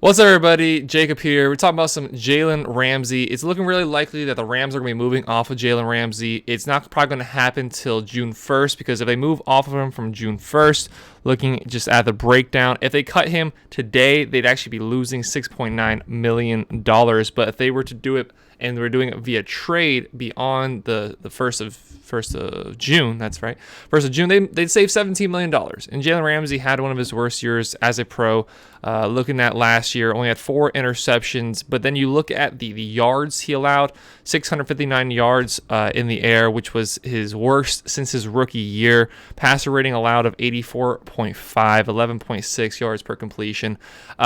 What's up, everybody? Jacob here. We're talking about some Jalen Ramsey. It's looking really likely that the Rams are going to be moving off of Jalen Ramsey. It's not probably going to happen till June 1st because if they move off of him from June 1st, looking just at the breakdown, if they cut him today, they'd actually be losing $6.9 million. But if they were to do it and they were doing it via trade beyond the first of June, that's right, 1st of June, they'd save $17 million. And Jalen Ramsey had one of his worst years as a pro. Looking at last year, only had 4 interceptions, but then you look at the yards he allowed, 659 yards in the air, which was his worst since his rookie year. Passer rating allowed of 84.5, 11.6 yards per completion.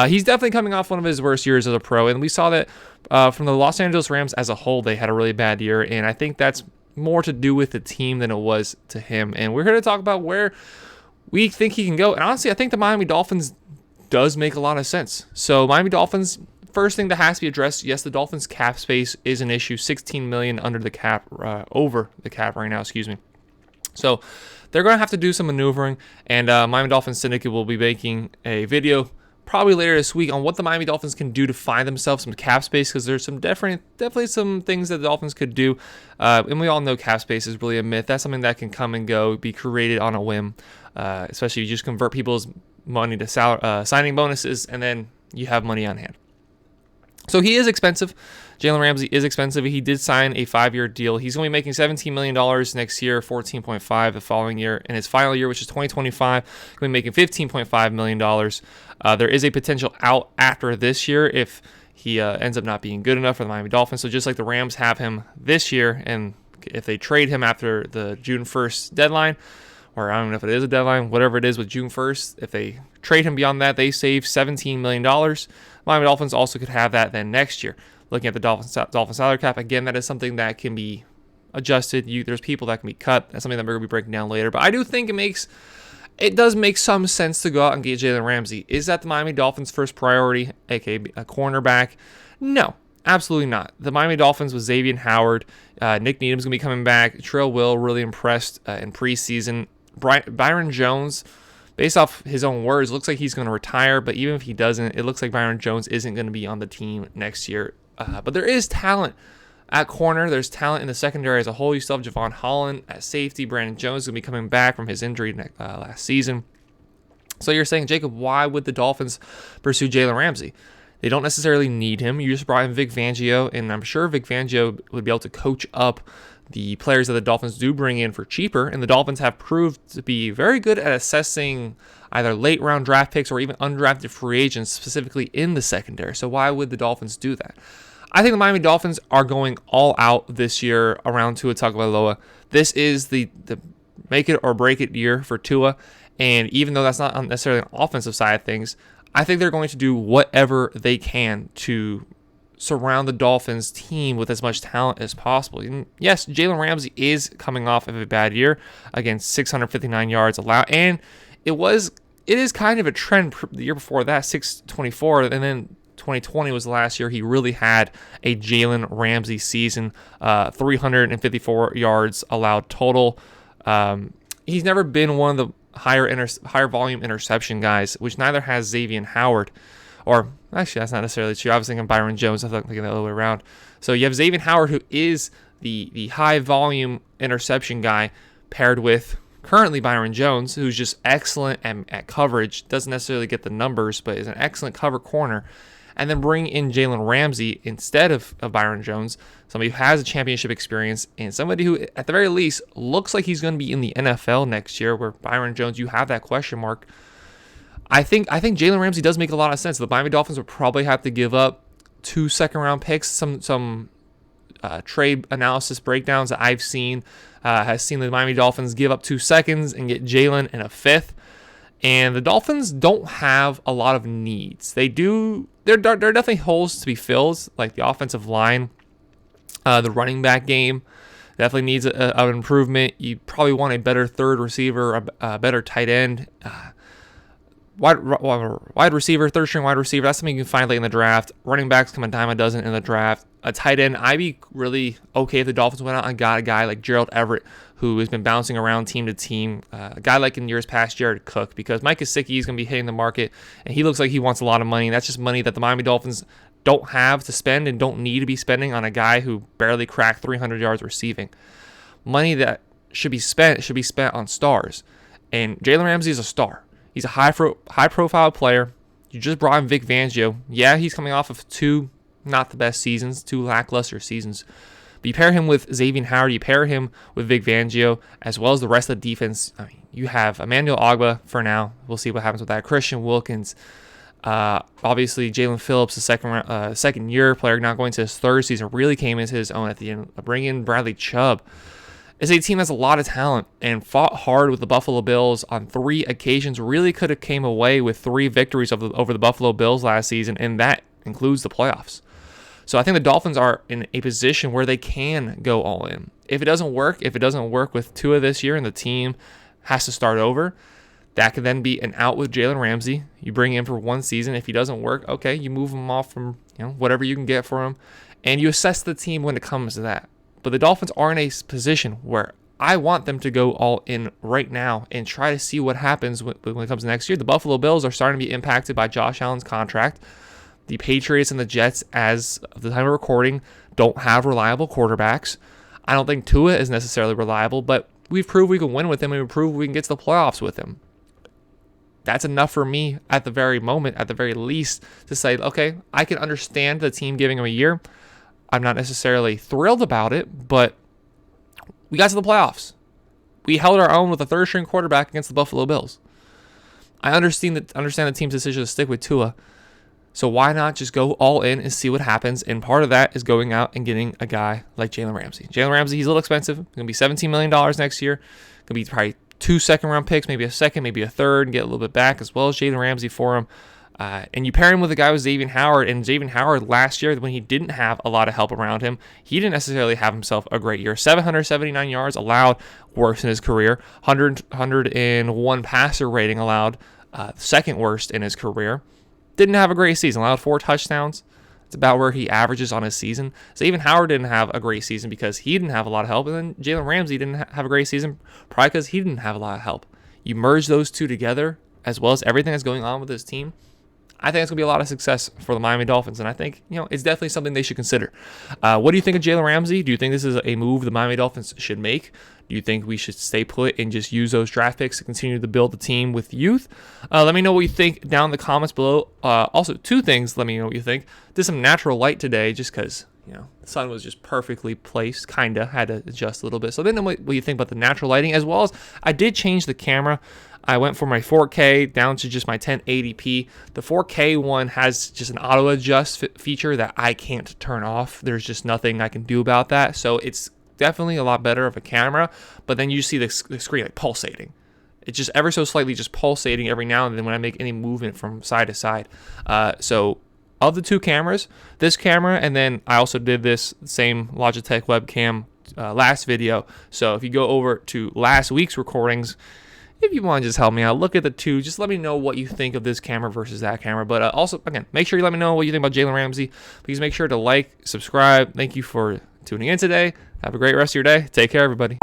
He's definitely coming off one of his worst years as a pro, and we saw that from the Los Angeles Rams as a whole, they had a really bad year, and I think that's more to do with the team than it was to him. And we're here to talk about where we think he can go. And honestly, I think the Miami Dolphins does make a lot of sense. So Miami Dolphins, first thing that has to be addressed, yes, the Dolphins cap space is an issue, 16 million under the cap, over the cap right now, excuse me. So they're going to have to do some maneuvering, and Miami Dolphins Syndicate will be making a video probably later this week on what the Miami Dolphins can do to find themselves some cap space, because there's some definitely some things that the Dolphins could do, and we all know cap space is really a myth. That's something that can come and go, be created on a whim, especially if you just convert people's money to signing bonuses, and then you have money on hand. So he is expensive. Jalen Ramsey is expensive. He did sign a 5-year deal. He's going to be making $17 million next year, $14.5 the following year. In his final year, which is 2025, going to be making $15.5 million. There is a potential out after this year if he ends up not being good enough for the Miami Dolphins. So just like the Rams have him this year, and if they trade him after the June 1st deadline, or I don't know if it is a deadline, whatever it is with June 1st, if they trade him beyond that, they save $17 million. Miami Dolphins also could have that then next year. Looking at the Dolphins salary cap, again, that is something that can be adjusted. There's people that can be cut. That's something that we're going to be breaking down later. But I do think it does make some sense to go out and get Jalen Ramsey. Is that the Miami Dolphins' first priority, aka a cornerback? No, absolutely not. The Miami Dolphins with Xavian Howard, Nick Needham's going to be coming back. Trill Will really impressed in preseason. Byron Jones, based off his own words, looks like he's going to retire, but even if he doesn't, it looks like Byron Jones isn't going to be on the team next year. But there is talent at corner. There's talent in the secondary as a whole. You still have Javon Holland at safety. Brandon Jones is going to be coming back from his injury last season. So you're saying, Jacob, why would the Dolphins pursue Jalen Ramsey? They don't necessarily need him. You just brought in Vic Fangio, and I'm sure Vic Fangio would be able to coach up the players that the Dolphins do bring in for cheaper, and the Dolphins have proved to be very good at assessing either late round draft picks or even undrafted free agents, specifically in the secondary. So why would the Dolphins do that? I think the Miami Dolphins are going all out this year around Tua Tagovailoa. This is the make it or break it year for Tua, and even though that's not necessarily an offensive side of things, I think they're going to do whatever they can to surround the Dolphins team with as much talent as possible. And yes, Jalen Ramsey is coming off of a bad year. Again, 659 yards allowed, and it is kind of a trend the year before that, 624, and then 2020 was the last year he really had a Jalen Ramsey season, 354 yards allowed total. He's never been one of the higher volume interception guys, which neither has Xavian Howard. Or actually, that's not necessarily true. I was thinking Byron Jones. I thought thinking the other way around. So you have Xavian Howard, who is the high volume interception guy, paired with currently Byron Jones, who's just excellent at coverage. Doesn't necessarily get the numbers, but is an excellent cover corner. And then bring in Jalen Ramsey instead of Byron Jones, somebody who has a championship experience and somebody who, at the very least, looks like he's going to be in the NFL next year, where Byron Jones, you have that question mark. I think Jalen Ramsey does make a lot of sense. The Miami Dolphins would probably have to give up 2 second-round picks. Some trade analysis breakdowns that I've seen has seen the Miami Dolphins give up 2 seconds and get Jalen in a 5th. And the Dolphins don't have a lot of needs. They do. There are definitely holes to be filled, like the offensive line, the running back game. Definitely needs an improvement. You probably want a better third receiver, a better tight end. Wide receiver, third string wide receiver, that's something you can find late in the draft. Running backs come a dime a dozen in the draft. A tight end, I'd be really okay if the Dolphins went out and got a guy like Gerald Everett, who has been bouncing around team to team. A guy like in years past, Jared Cook, because Mike Gesicki is going to be hitting the market, and he looks like he wants a lot of money. And that's just money that the Miami Dolphins don't have to spend and don't need to be spending on a guy who barely cracked 300 yards receiving. Money that should be spent on stars. And Jalen Ramsey is a star. He's a high-profile player. You just brought in Vic Fangio. Yeah, he's coming off of two not the best seasons, two lackluster seasons. But you pair him with Xavian Howard, you pair him with Vic Fangio, as well as the rest of the defense. I mean, you have Emmanuel Ogbah for now. We'll see what happens with that. Christian Wilkins. Obviously, Jalen Phillips, the second-year player, not going to his third season, really came into his own at the end. Bring in Bradley Chubb. It's a team that's a lot of talent and fought hard with the Buffalo Bills on 3 occasions. Really could have came away with 3 victories over the Buffalo Bills last season, and that includes the playoffs. So I think the Dolphins are in a position where they can go all in. If it doesn't work with Tua this year and the team has to start over, that could then be an out with Jalen Ramsey. You bring him for 1 season. If he doesn't work, okay, you move him off from whatever you can get for him, and you assess the team when it comes to that. But the Dolphins are in a position where I want them to go all in right now and try to see what happens when it comes to next year. The Buffalo Bills are starting to be impacted by Josh Allen's contract. The Patriots and the Jets, as of the time of recording, don't have reliable quarterbacks. I don't think Tua is necessarily reliable, but we've proved we can win with him, and we've proved we can get to the playoffs with him. That's enough for me at the very moment, at the very least, to say, okay, I can understand the team giving him a year. I'm not necessarily thrilled about it, but we got to the playoffs. We held our own with a third-string quarterback against the Buffalo Bills. I understand the team's decision to stick with Tua. So why not just go all in and see what happens? And part of that is going out and getting a guy like Jalen Ramsey. Jalen Ramsey, he's a little expensive. He's going to be $17 million next year. Going to be probably 2 second-round picks, maybe a second, maybe a third, and get a little bit back, as well as Jalen Ramsey for him. And you pair him with a guy with Xavian Howard. And Xavian Howard last year, when he didn't have a lot of help around him, he didn't necessarily have himself a great year. 779 yards allowed, worst in his career. 101 passer rating allowed, second worst in his career. Didn't have a great season. Allowed 4 touchdowns. It's about where he averages on his season. So even Howard didn't have a great season because he didn't have a lot of help. And then Jalen Ramsey didn't have a great season probably because he didn't have a lot of help. You merge those two together, as well as everything that's going on with this team, I think it's going to be a lot of success for the Miami Dolphins. And I think, it's definitely something they should consider. What do you think of Jalen Ramsey? Do you think this is a move the Miami Dolphins should make? Do you think we should stay put and just use those draft picks to continue to build the team with youth? Let me know what you think down in the comments below. Also, 2 things, let me know what you think. Did some natural light today just because, the sun was just perfectly placed, kind of. Had to adjust a little bit. So then what you think about the natural lighting, as well as I did change the camera. I went from my 4K down to just my 1080p. The 4K one has just an auto adjust feature that I can't turn off. There's just nothing I can do about that. So it's definitely a lot better of a camera, but then you see the screen like pulsating. It's just ever so slightly just pulsating every now and then when I make any movement from side to side. So of the 2 cameras, this camera, and then I also did this same Logitech webcam last video. So if you go over to last week's recordings, if you want to just help me out, look at the 2. Just let me know what you think of this camera versus that camera. But also, again, make sure you let me know what you think about Jalen Ramsey. Please make sure to like, subscribe. Thank you for tuning in today. Have a great rest of your day. Take care, everybody.